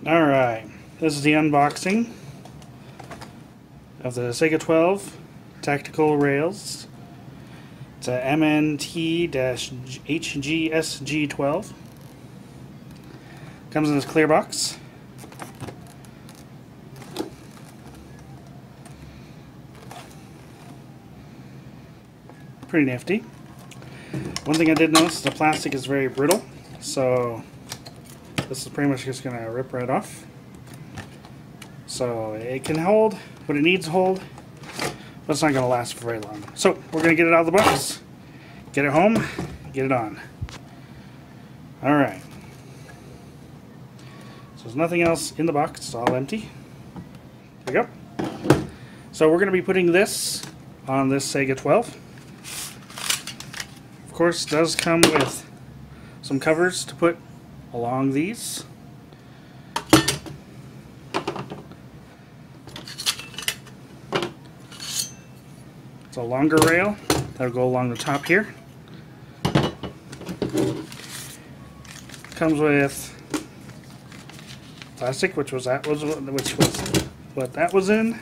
Alright, this is the unboxing of the Saiga 12 tactical rails. It's a MNT-HGSG12. Comes in this clear box. Pretty nifty. One thing I did notice, the plastic is very brittle, so this is pretty much just going to rip right off. So it can hold what it needs to hold, but it's not going to last for very long. So we're going to get it out of the box, get it home, get it on. Alright. So there's nothing else in the box, it's all empty. There we go. So we're going to be putting this on this Saiga 12. Of course, it does come with some covers to put along these. It's a longer rail that'll go along the top here. Comes with plastic, which was what that was in.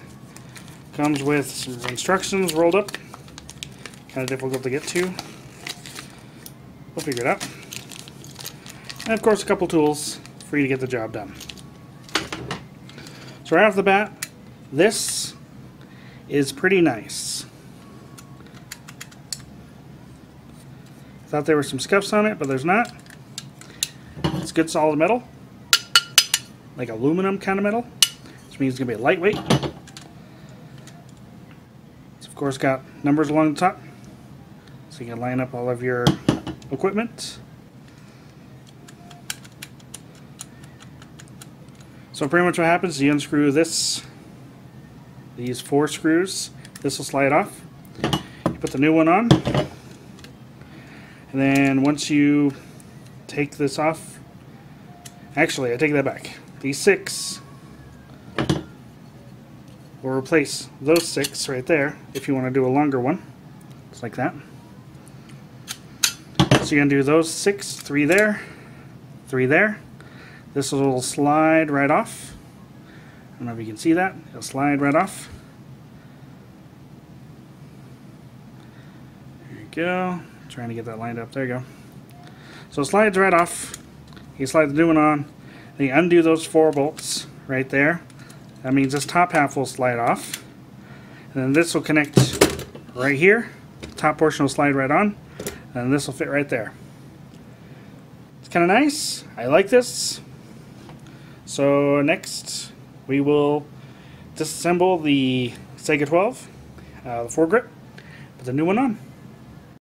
Comes with some instructions rolled up. Kind of difficult to get to. We'll figure it out. And of course a couple tools for you to get the job done. So right off the bat, this is pretty nice. Thought there were some scuffs on it, but there's not. It's good solid metal, like aluminum kind of metal, which means it's going to be lightweight. It's of course got numbers along the top, so you can line up all of your equipment. So pretty much what happens is you unscrew these 4 screws. This will slide off. You put the new one on, and then once you take this off, actually I take that back. These 6 will replace those 6 right there if you want to do a longer one. Just like that. So you're going to do those 6, 3 there, 3 there. This will slide right off. I don't know if you can see that. It'll slide right off. There you go. Trying to get that lined up. There you go. So it slides right off. You slide the new one on. Then you undo those 4 bolts right there. That means this top half will slide off. And then this will connect right here. The top portion will slide right on. And this will fit right there. It's kind of nice. I like this. So next we will disassemble the Saiga 12, the foregrip, put the new one on.